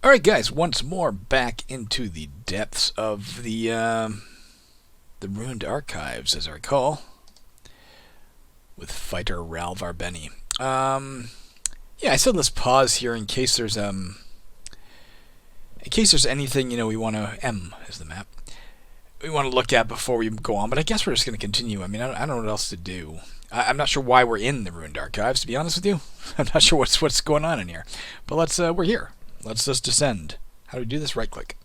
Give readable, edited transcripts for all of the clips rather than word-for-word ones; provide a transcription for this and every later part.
Alright guys, once more back into the depths of the ruined archives, as I recall, with fighter Ralph Arbeni. Yeah, I said let's pause here in case there's anything, we want to, M is the map, we want to look at before we go on, but I guess we're just going to continue. I mean, I don't know what else to do. I'm not sure why we're in the ruined archives, to be honest with you. I'm not sure what's going on in here, but we're here. Let's just descend. How do we do this? Right click.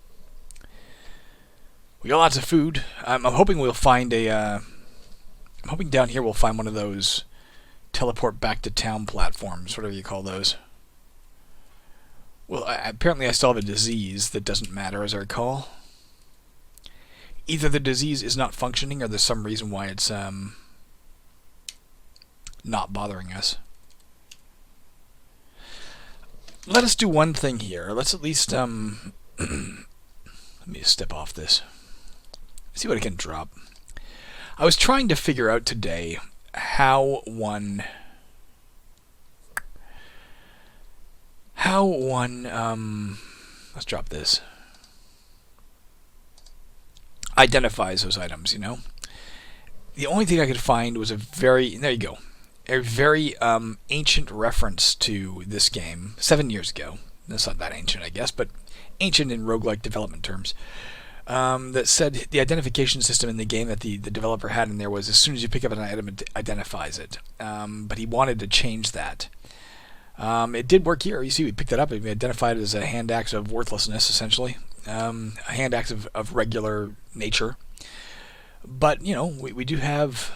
We got lots of food. I'm hoping we'll find I'm hoping down here we'll find one of those teleport back to town platforms, whatever you call those. Well, apparently I still have a disease that doesn't matter, as I recall. Either the disease is not functioning or there's some reason why it's not bothering us. Let us do one thing here. Let's at least let me just step off this. See what I can drop. I was trying to figure out today how one let's drop this, identifies those items, The only thing I could find was there you go, a very ancient reference to this game 7 years ago. That's not that ancient, I guess, but ancient in roguelike development terms. That said the identification system in the game that the developer had in there was as soon as you pick up an item, it identifies it. But he wanted to change that. It did work here. You see, we picked it up and we identified it as a hand axe of worthlessness, essentially. A hand axe of regular nature. But, we do have...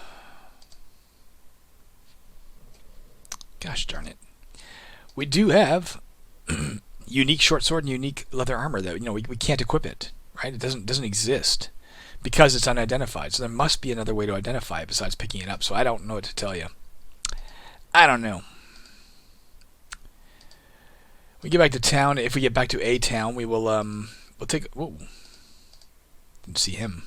Gosh darn it. We do have unique short sword and unique leather armor that, we can't equip it. Right? It doesn't exist because it's unidentified. So there must be another way to identify it besides picking it up. So I don't know what to tell you. I don't know. We get back to town. If we get back to a town, we will we'll take. Whoa! Didn't see him.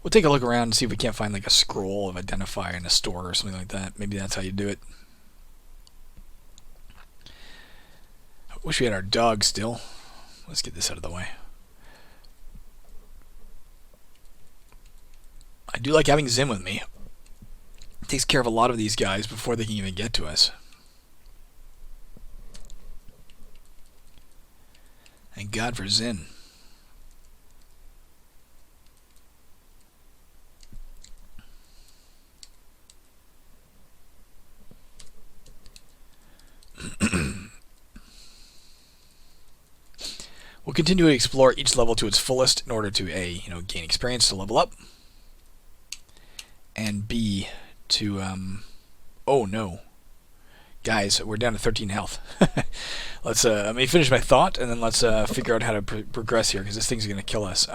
We'll take a look around and see if we can't find like a scroll of identifier in a store or something like that. Maybe that's how you do it. Wish we had our dog still. Let's get this out of the way. I do like having Zim with me. It takes care of a lot of these guys before they can even get to us. Thank God for Zin. We'll continue to explore each level to its fullest in order to A, gain experience to level up, and B, to oh no, guys, we're down to 13 health. Let's let me finish my thought, and then let's figure out how to progress here because this thing's gonna kill us.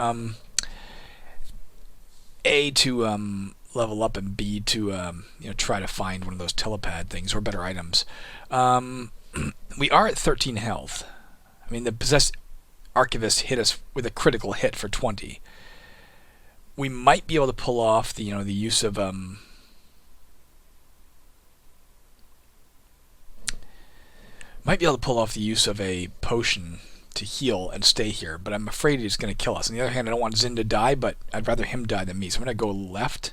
A, to level up, and B, to try to find one of those telepad things or better items. We are at 13 health. I mean, the possessed Archivist hit us with a critical hit for 20. We might be able to pull off the the use of a potion to heal and stay here, but I'm afraid he's going to kill us. On the other hand, I don't want Zin to die, but I'd rather him die than me, so I'm going to go left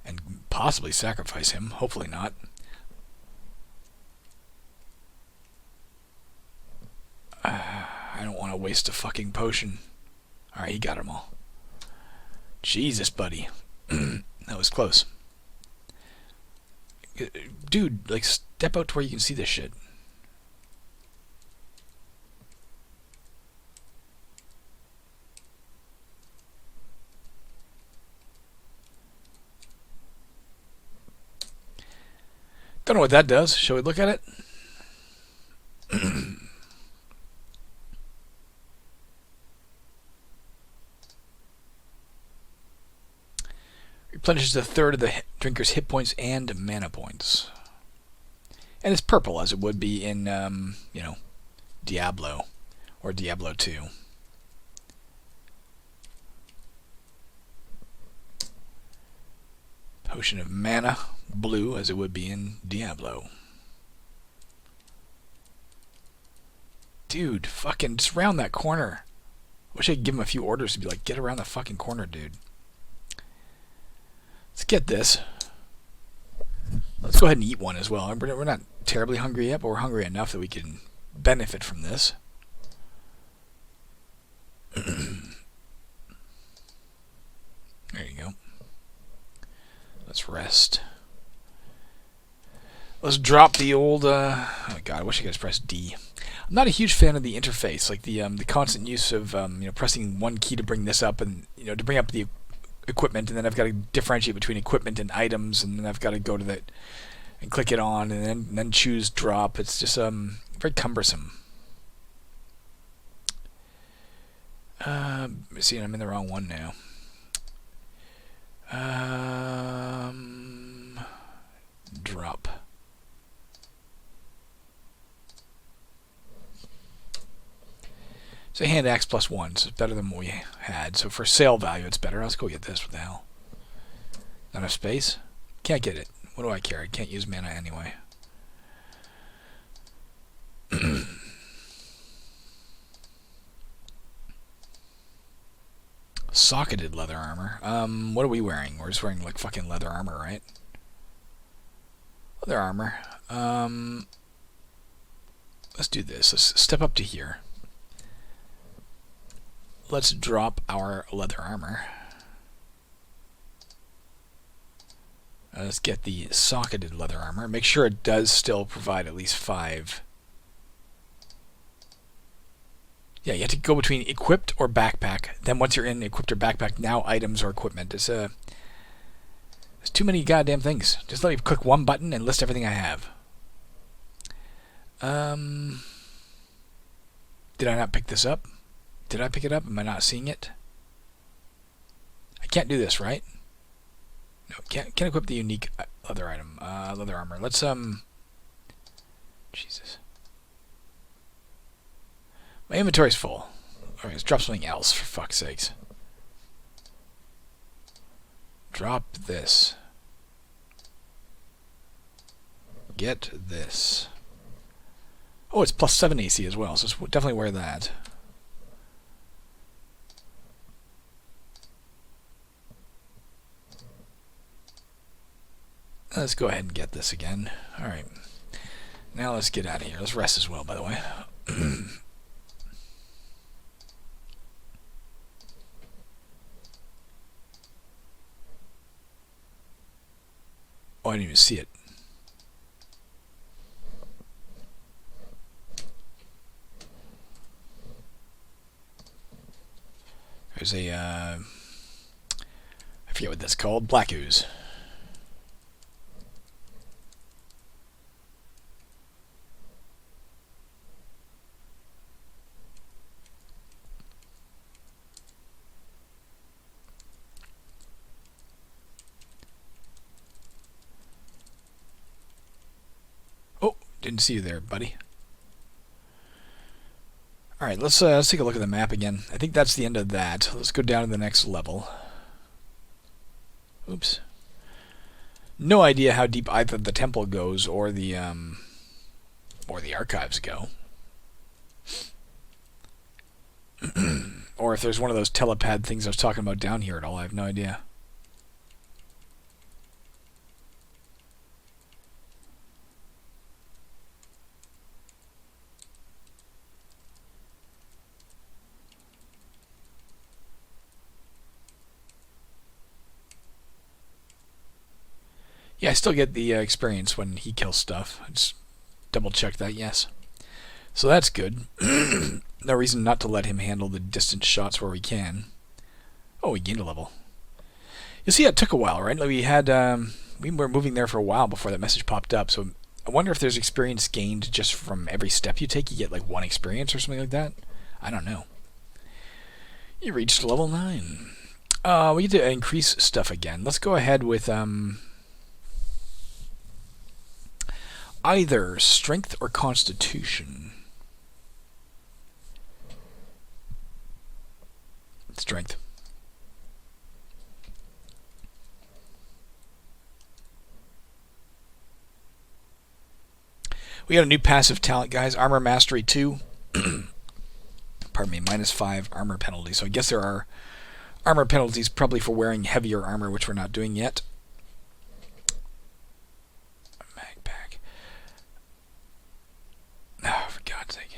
and possibly sacrifice him. Hopefully not. I don't want to waste a fucking potion. Alright, he got them all. Jesus, buddy. That was close. Dude, step out to where you can see this shit. Don't know what that does. Shall we look at it? Replenishes a third of the drinker's hit points and mana points. And it's purple, as it would be in, Diablo or Diablo 2. Potion of mana, blue, as it would be in Diablo. Dude, fucking just round that corner. Wish I could give him a few orders to be like, get around the fucking corner, dude. Let's get this. Let's go ahead and eat one as well. We're not terribly hungry yet, but we're hungry enough that we can benefit from this. There you go. Let's rest. Let's drop the old... oh god, I wish I could just press D. I'm not a huge fan of the interface, like the constant use of pressing one key to bring this up and to bring up the equipment, and then I've got to differentiate between equipment and items, and then I've got to go to that and click it on, and then choose drop. It's just very cumbersome. See, I'm in the wrong one now. Drop. So hand axe +1, so it's better than what we had. So for sale value, it's better. Let's go get this. What the hell? Not enough space? Can't get it. What do I care? I can't use mana anyway. Socketed leather armor. What are we wearing? We're just wearing like fucking leather armor, right? Leather armor. Let's do this. Let's step up to here. Let's drop our leather armor. Let's get the socketed leather armor. Make sure it does still provide at least 5. Yeah, you have to go between equipped or backpack. Then once you're in equipped or backpack, now items or equipment. It's there's too many goddamn things. Just let me click one button and list everything I have. Did I not pick this up? Did I pick it up? Am I not seeing it? I can't do this, right? No, can't equip the unique leather item, leather armor. Let's Jesus. My inventory's full. Alright, let's drop something else, for fuck's sakes. Drop this. Get this. Oh, it's +7 AC as well, so let's definitely wear that. Let's go ahead and get this again. Alright. Now let's get out of here. Let's rest as well, by the way. Oh, I didn't even see it. There's a, I forget what that's called, black ooze. Didn't see you there, buddy. Alright, let's take a look at the map again. I think that's the end of that. Let's go down to the next level. Oops. No idea how deep either the temple goes or the archives go. Or if there's one of those telepad things I was talking about down here at all. I have no idea. Yeah, I still get the experience when he kills stuff. I just double check that, yes. So that's good. No reason not to let him handle the distance shots where we can. Oh, we gained a level. You see, it took a while, right? Like we were moving there for a while before that message popped up. So I wonder if there's experience gained just from every step you take. You get like 1 experience or something like that. I don't know. You reached level 9. We get to increase stuff again. Let's go ahead with either strength or constitution. Strength. We got a new passive talent, guys. Armor Mastery 2. Pardon me, -5 armor penalty. So I guess there are armor penalties probably for wearing heavier armor, which we're not doing yet. Mag pack. Oh, for God's sake.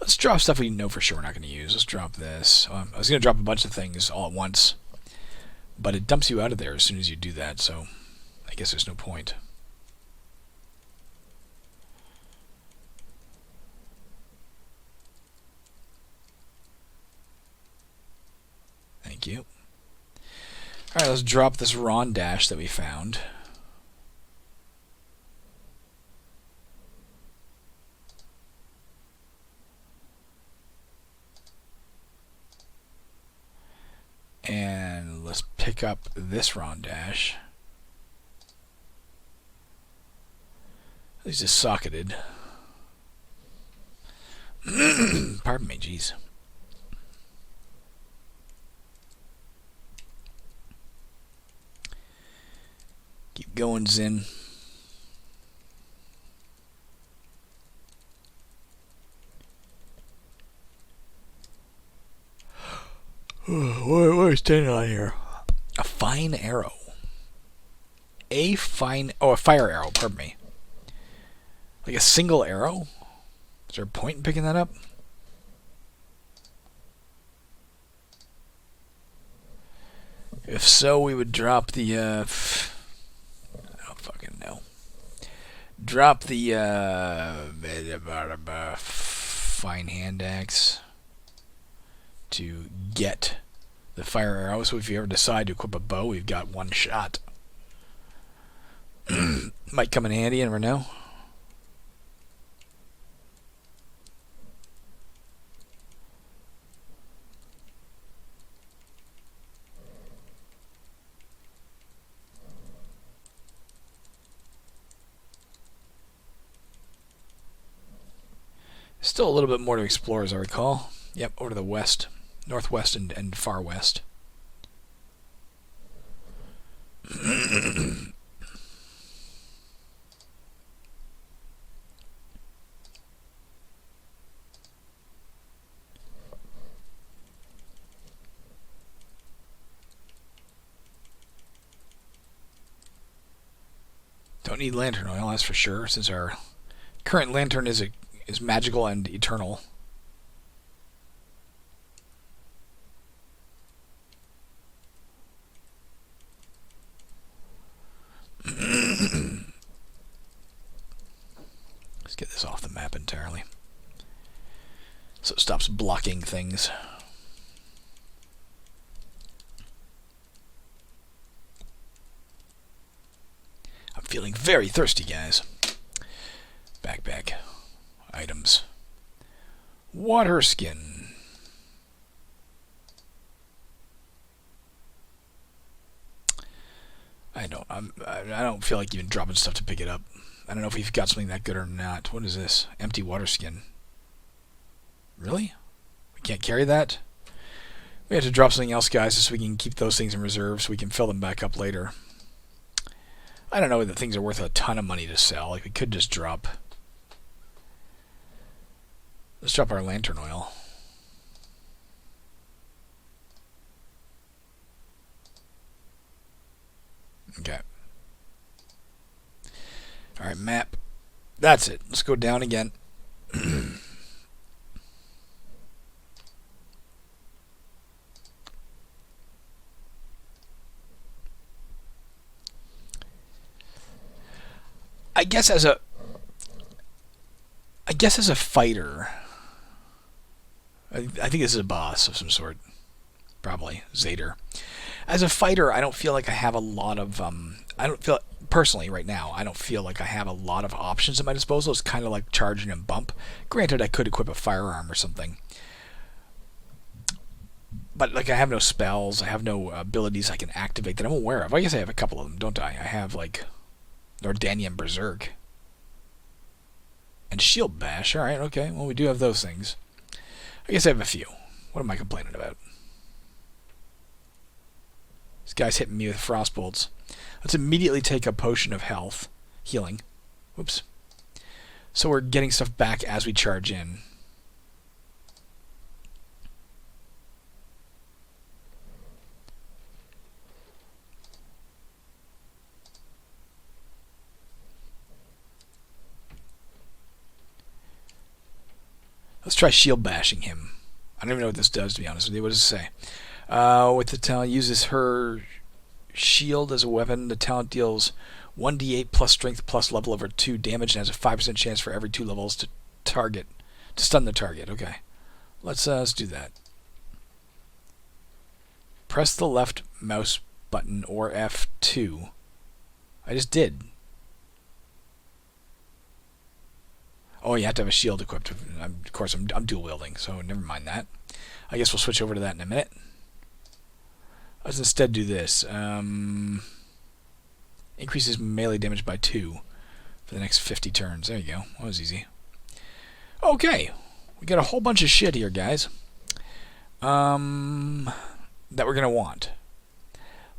Let's drop stuff we know for sure we're not going to use. Let's drop this. I was going to drop a bunch of things all at once, but it dumps you out of there as soon as you do that, so I guess there's no point. Thank you. Alright, let's drop this Ron Dash that we found. And let's pick up this Ron Dash. At least it's socketed. Pardon me, jeez. Keep going, Zin. What are we standing on here? A fine arrow. A fire arrow, pardon me. Like a single arrow? Is there a point in picking that up? If so, we would drop the, I don't fucking know. Drop the, fine hand axe to get the fire arrow. So if you ever decide to equip a bow, we've got one shot. Might come in handy, you never know. Still a little bit more to explore, as I recall. Yep, over to the west, northwest, and far west. Don't need lantern oil, that's for sure, since our current lantern is magical and eternal. Let's get this off the map entirely, so it stops blocking things. I'm feeling very thirsty, guys. Backpack. Items. Water skin. I don't feel like even dropping stuff to pick it up. I don't know if we've got something that good or not. What is this? Empty water skin. Really? We can't carry that? We have to drop something else, guys, just so we can keep those things in reserve so we can fill them back up later. I don't know that things are worth a ton of money to sell. Like, we could just drop... Let's drop our lantern oil. Okay. Alright, map. That's it. Let's go down again. I guess as a fighter, I think this is a boss of some sort. Probably Xandur. As a fighter, I don't feel like I have a lot of personally right now, I don't feel like I have a lot of options at my disposal. It's kind of like charging and bump. Granted, I could equip a firearm or something, but like I have no spells, I have no abilities I can activate that I'm aware of. I guess I have a couple of them, don't I? I have like Nordanian Berserk and Shield Bash. All right, okay. Well, we do have those things. I guess I have a few. What am I complaining about? This guy's hitting me with frost bolts. Let's immediately take a potion of health. Healing. Whoops. So we're getting stuff back as we charge in. Let's try shield bashing him. I don't even know what this does, to be honest with you. What does it say? With the talent, uses her shield as a weapon. The talent deals 1d8 plus strength plus level over 2 damage and has a 5% chance for every 2 levels to stun the target. Okay. Let's do that. Press the left mouse button or F2. I just did. Oh, you have to have a shield equipped. Of course, I'm dual wielding, so never mind that. I guess we'll switch over to that in a minute. Let's instead do this. Increases melee damage by 2 for the next 50 turns. There you go. That was easy. Okay. We got a whole bunch of shit here, guys. That we're going to want.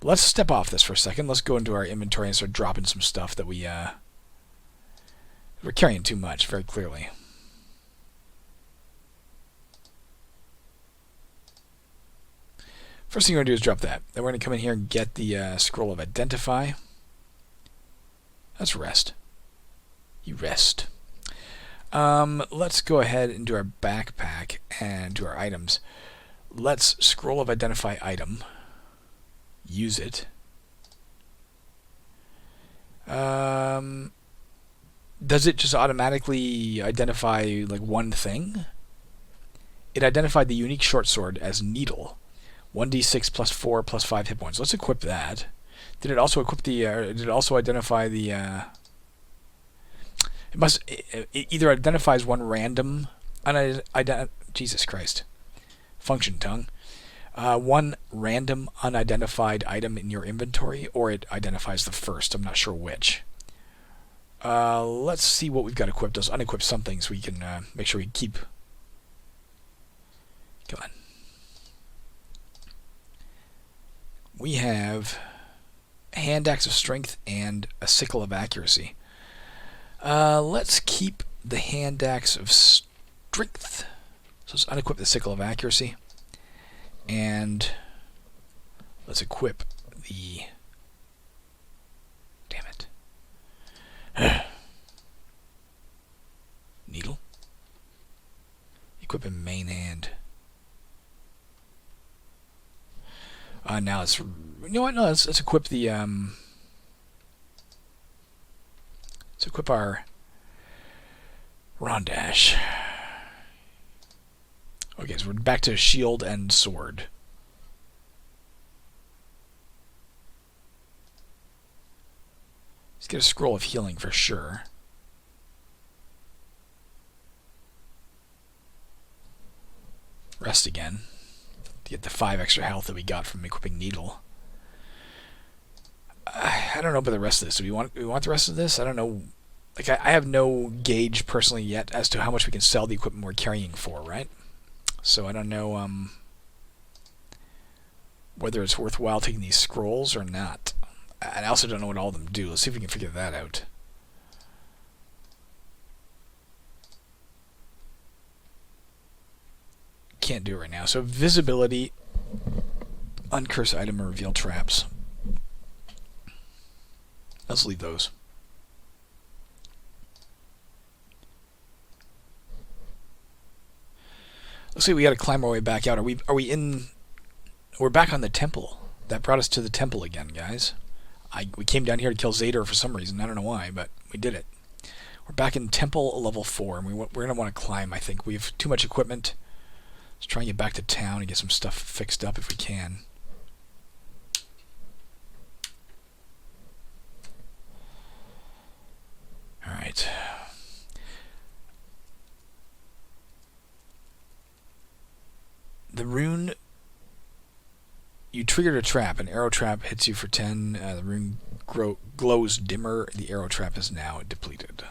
Let's step off this for a second. Let's go into our inventory and start dropping some stuff that we're carrying too much, very clearly. First thing we're going to do is drop that. Then we're going to come in here and get the scroll of identify. Let's rest. You rest. Let's go ahead and do our backpack and do our items. Let's scroll of identify item. Use it. Does it just automatically identify like one thing? It identified the unique short sword as needle. 1d6 plus 4 plus 5 hit points. Let's equip that. Did it also equip the? Did it also identify the? It either identifies one random, Jesus Christ, function tongue. One random unidentified item in your inventory, or it identifies the first. I'm not sure which. Let's see what we've got equipped. Let's unequip something so we can make sure we keep. Come on. We have a hand axe of strength and a sickle of accuracy. Let's keep the hand axe of strength. So let's unequip the sickle of accuracy. And let's equip the... Damn it. Needle. Equip in main hand. Now let's... You know what? No, let's equip the... Let's equip our Rondash. Okay, so we're back to shield and sword. Let's get a scroll of healing for sure. Rest again. To get the 5 extra health that we got from equipping needle. I don't know about the rest of this. Do we want the rest of this? I don't know. Like I have no gauge personally yet as to how much we can sell the equipment we're carrying for, right? So I don't know whether it's worthwhile taking these scrolls or not. And I also don't know what all of them do. Let's see if we can figure that out. Can't do it right now. So visibility, uncurse item, or reveal traps. Let's leave those. Looks like we got to climb our way back out. Are we in? We're back on the temple. That brought us to the temple again, guys. We came down here to kill Xandur for some reason. I don't know why, but we did it. We're back in temple level 4, and we're going to want to climb, I think. We have too much equipment. Let's try and get back to town and get some stuff fixed up if we can. Alright. The rune... You triggered a trap. An arrow trap hits you for 10. The rune glows dimmer. The arrow trap is now depleted.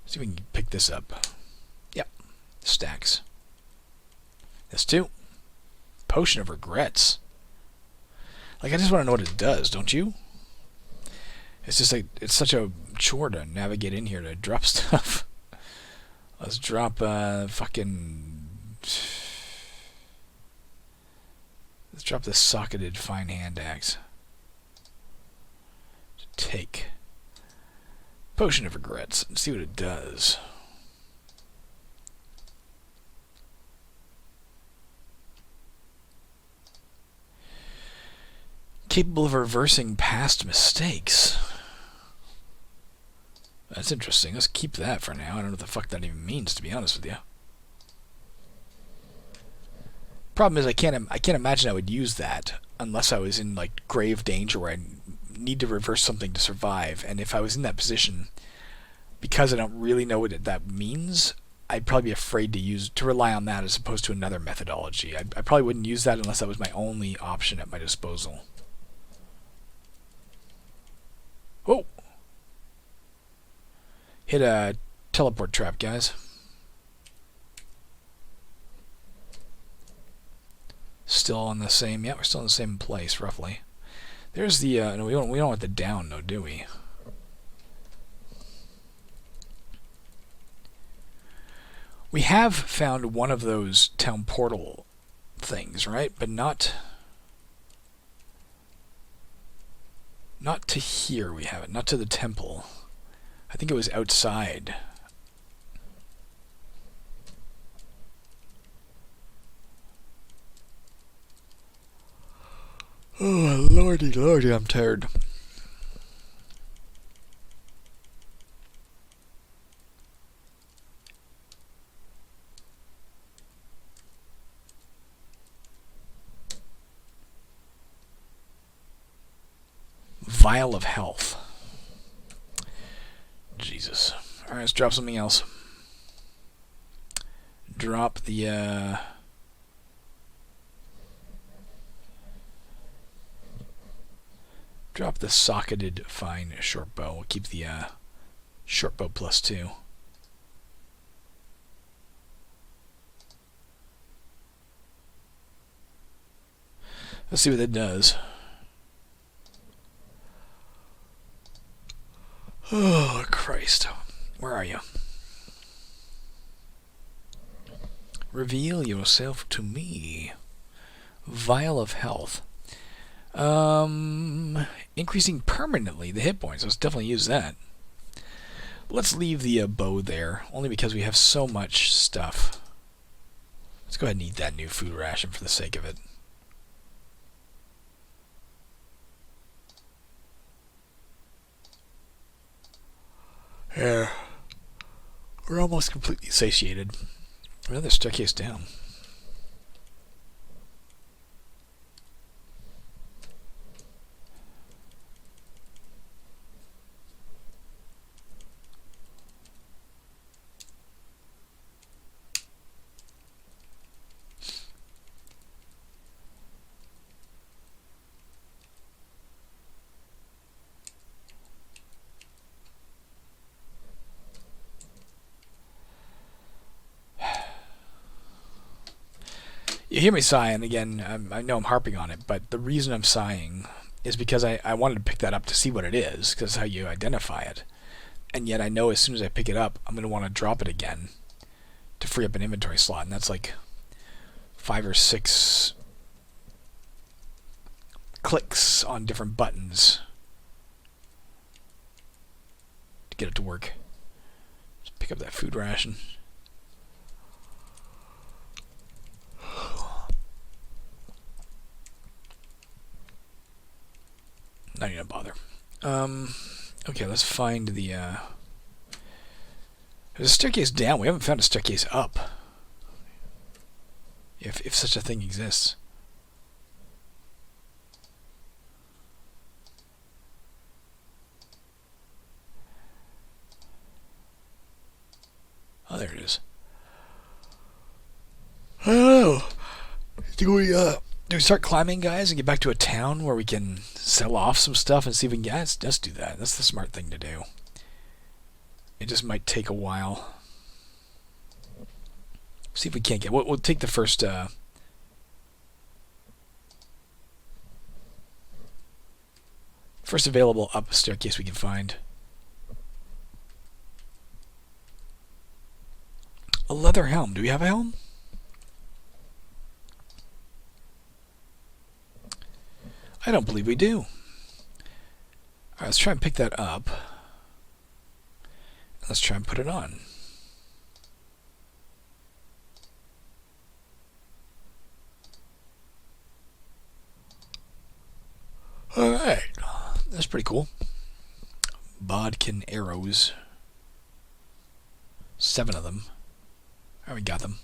See if we can pick this up. Yep. Stacks. This too. Potion of Regrets. Like, I just want to know what it does, don't you? It's just like, it's such a chore to navigate in here to drop stuff. Let's drop fucking... Let's drop this socketed fine hand axe. Take Potion of Regrets and see what it does. Capable of reversing past mistakes. That's interesting. Let's keep that for now. I don't know what the fuck that even means, to be honest with you. Problem is, I can't imagine I would use that unless I was in like grave danger where I need to reverse something to survive. And if I was in that position, because I don't really know what that means, I'd probably be afraid to rely on that as opposed to another methodology. I probably wouldn't use that unless that was my only option at my disposal. Whoa! Hit a teleport trap, guys. Still on the same... Yeah, we're still in the same place, roughly. There's the... no, we don't want the down, though, do we? We have found one of those town portal things, right? But not... Not to here we have it. Not to the temple. I think it was outside. Oh, lordy, lordy, I'm tired. Vial of health. Jesus. Alright, let's drop something else. Drop the, drop the socketed fine short bow. We'll keep the, short bow +2. Let's see what that does. Oh, Christ. Where are you? Reveal yourself to me. Vial of health. Increasing permanently the hit points. Let's definitely use that. Let's leave the bow there, only because we have so much stuff. Let's go ahead and eat that new food ration for the sake of it. Yeah. We're almost completely satiated. Another staircase down. You hear me sighing again. I know I'm harping on it, but the reason I'm sighing is because I wanted to pick that up to see what it is, because that's how you identify it. And yet I know as soon as I pick it up, I'm going to want to drop it again to free up an inventory slot, and that's like 5 or 6 clicks on different buttons to get it to work. Just pick up that food ration. Not even bother. Okay, let's find the, there's a staircase down. We haven't found a staircase up. If such a thing exists. Oh, there it is. I don't know. Do we start climbing, guys, and get back to a town where we can sell off some stuff and see if we can get... Let's do that. That's the smart thing to do. It just might take a while. See if we can't get... We'll take the first... First available up staircase we can find. A leather helm. Do we have a helm? I don't believe we do. Alright, let's try and pick that up. Let's try and put it on. Alright. That's pretty cool. Bodkin arrows. 7 of them. Alright, we got them.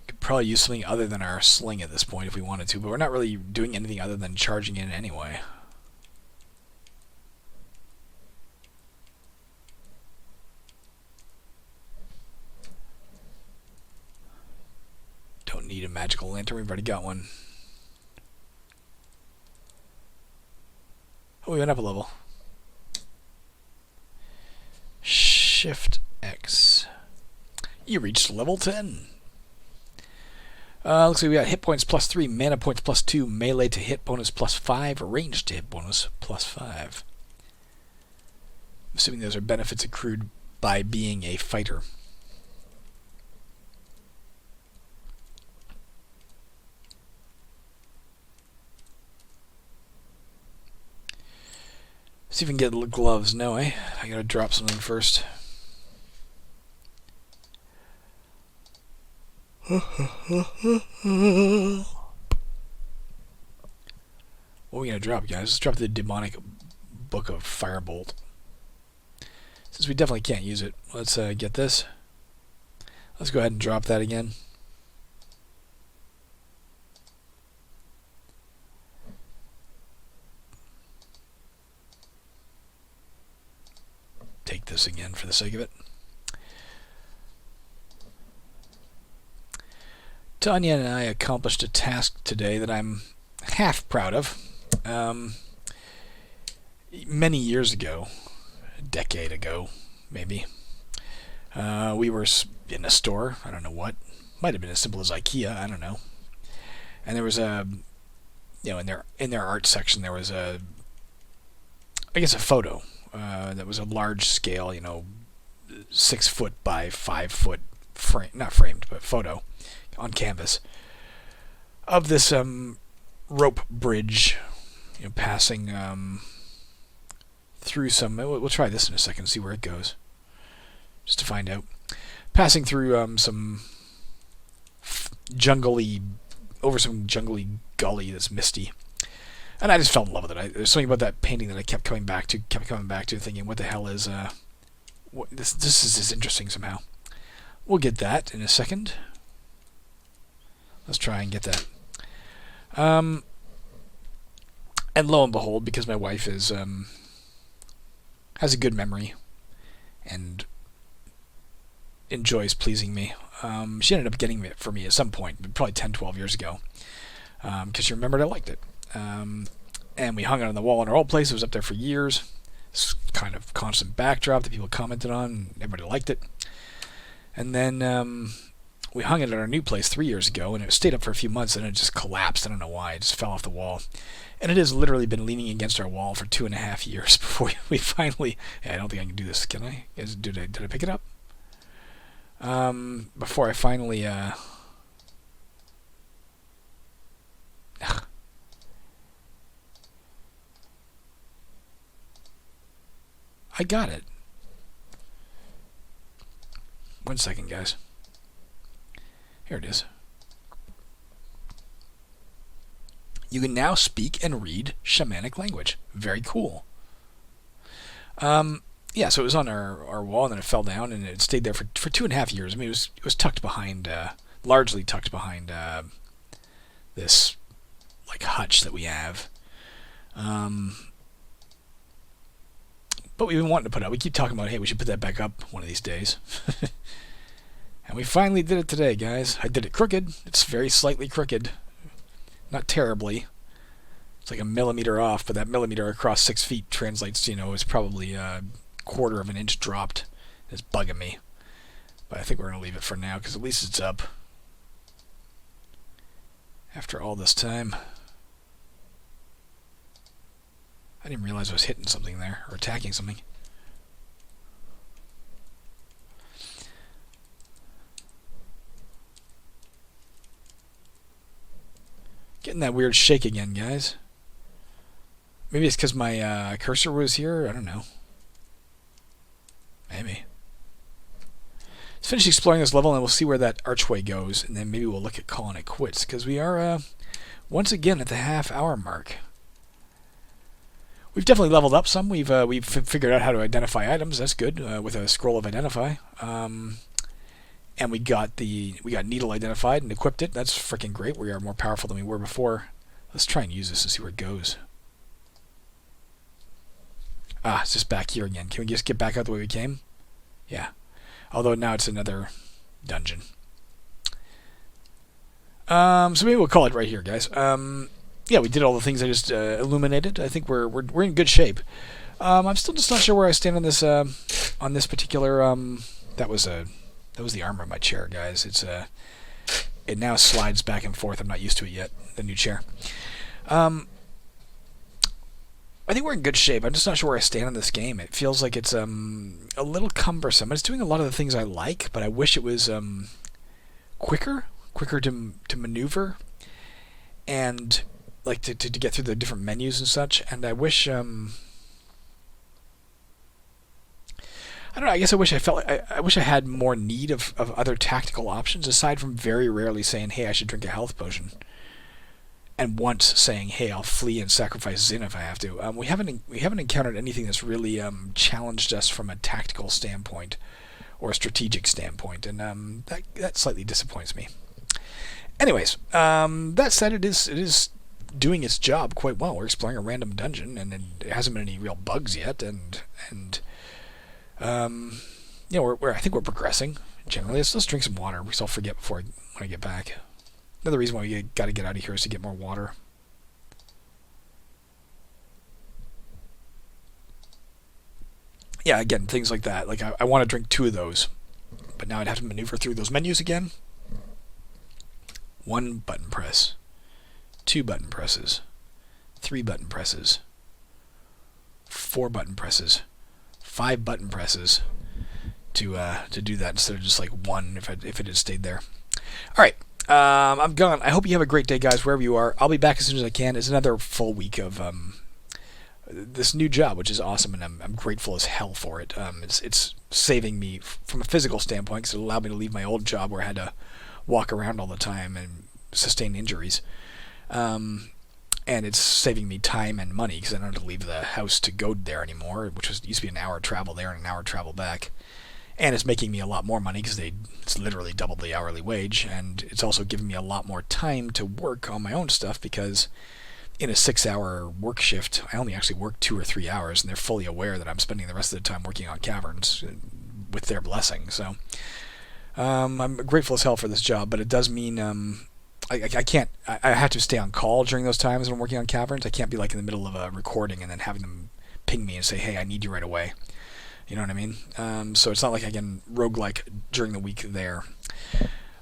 Could probably use something other than our sling at this point if we wanted to, but we're not really doing anything other than charging in anyway. Don't need a magical lantern, we've already got one. Oh, we went up a level. Shift X. You reached level 10. Looks like we got hit points +3, mana points +2, melee to hit bonus +5, range to hit bonus +5. I'm assuming those are benefits accrued by being a fighter. See if we can get gloves. No, I gotta drop something first. What are we gonna drop, guys? Let's drop the demonic book of Firebolt. Since we definitely can't use it, let's get this. Let's go ahead and drop that again. Take this again for the sake of it. Tanya and I accomplished a task today that I'm half proud of. Many years ago, a decade ago, maybe, we were in a store. I don't know what. Might have been as simple as IKEA. I don't know. And there was a, in their art section, there was a photo. That was a large scale, 6 foot by 5 foot frame, not framed, but photo on canvas of this rope bridge, passing through some. We'll try this in a second, see where it goes, just to find out. Passing through some jungly gully that's misty. And I just fell in love with it. There's something about that painting that I kept coming back to, thinking, what the hell is, this is interesting somehow. We'll get that in a second. Let's try and get that. And lo and behold, because my wife has a good memory and enjoys pleasing me, she ended up getting it for me at some point, probably 10, 12 years ago, because she remembered I liked it. And we hung it on the wall in our old place. It was up there for years. It's kind of constant backdrop that people commented on, and everybody liked it. And then we hung it at our new place 3 years ago, and it stayed up for a few months, and it just collapsed. I don't know why. It just fell off the wall. And it has literally been leaning against our wall for 2.5 years before we finally... I don't think I can do this. Can I? Did I pick it up? Before I finally... I got it. 1 second, guys. Here it is. You can now speak and read shamanic language. Very cool. Yeah, so it was on our wall, and then it fell down, and it stayed there for 2.5 years. I mean, it was tucked behind, largely tucked behind this like hutch that we have. But we've been wanting to put it up. We keep talking about, hey, we should put that back up one of these days. And we finally did it today, guys. I did it crooked. It's very slightly crooked. Not terribly. It's like a millimeter off, but that millimeter across 6 feet translates, is probably a 1/4 of an inch dropped. It's bugging me. But I think we're going to leave it for now, because at least it's up. After all this time. I didn't realize I was hitting something there, or attacking something. Getting that weird shake again, guys. Maybe it's because my cursor was here. I don't know. Maybe. Let's finish exploring this level and we'll see where that archway goes, and then maybe we'll look at calling it quits, because we are once again at the half-hour mark. We've definitely leveled up some. We've figured out how to identify items. That's good with a scroll of identify. And we got needle identified and equipped it. That's freaking great. We are more powerful than we were before. Let's try and use this and see where it goes. Ah, it's just back here again. Can we just get back out the way we came? Yeah. Although now it's another dungeon. So maybe we'll call it right here, guys. Yeah, we did all the things I just illuminated. I think we're in good shape. I'm still just not sure where I stand on this particular. That was the armor of my chair, guys. It now slides back and forth. I'm not used to it yet. The new chair. I think we're in good shape. I'm just not sure where I stand in this game. It feels like it's a little cumbersome. It's doing a lot of the things I like, but I wish it was quicker to maneuver, and like to get through the different menus and such. And I wish I don't know. I guess I wish I wish I had more need of other tactical options aside from very rarely saying, "Hey, I should drink a health potion," and once saying, "Hey, I'll flee and sacrifice Zin if I have to." We haven't encountered anything that's really challenged us from a tactical standpoint or a strategic standpoint, and that slightly disappoints me. Anyways, that said, it is doing its job quite well. We're exploring a random dungeon, and it hasn't been any real bugs yet, and you know, I think we're progressing generally. Let's drink some water, because I'll forget when I get back. Another reason why we got to get out of here is to get more water. Yeah, again, things like that. Like I want to drink 2 of those, but now I'd have to maneuver through those menus again. 1 button press, 2 button presses, 3 button presses, 4 button presses, 5 button presses to do that instead of just like 1 if it had stayed there. All right. I'm gone. I hope you have a great day, guys, wherever you are. I'll be back as soon as I can. It's another full week of this new job, which is awesome, and I'm grateful as hell for it. It's saving me from a physical standpoint, because it allowed me to leave my old job where I had to walk around all the time and sustain injuries. And it's saving me time and money, because I don't have to leave the house to go there anymore, which used to be an hour travel there and an hour travel back. And it's making me a lot more money, because it's literally double the hourly wage, and it's also giving me a lot more time to work on my own stuff, because in a 6-hour work shift, I only actually work 2 or 3 hours, and they're fully aware that I'm spending the rest of the time working on caverns with their blessing. So I'm grateful as hell for this job, but it does mean I can't. I have to stay on call during those times when I'm working on caverns. I can't be like in the middle of a recording and then having them ping me and say, "Hey, I need you right away." You know what I mean? So it's not like I can roguelike during the week there.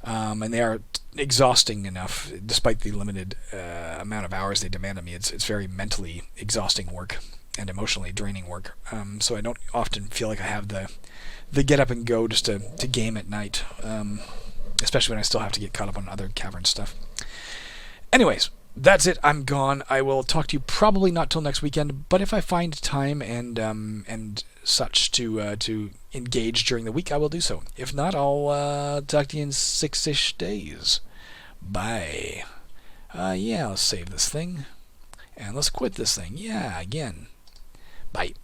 And they are exhausting enough, despite the limited amount of hours they demand of me. It's very mentally exhausting work and emotionally draining work. So I don't often feel like I have the get up and go just to game at night, especially when I still have to get caught up on other cavern stuff. Anyways, that's it. I'm gone. I will talk to you probably not till next weekend, but if I find time and such to engage during the week, I will do so. If not, I'll talk to you in 6-ish days. Bye. Yeah, let's save this thing. And let's quit this thing. Yeah, again. Bye.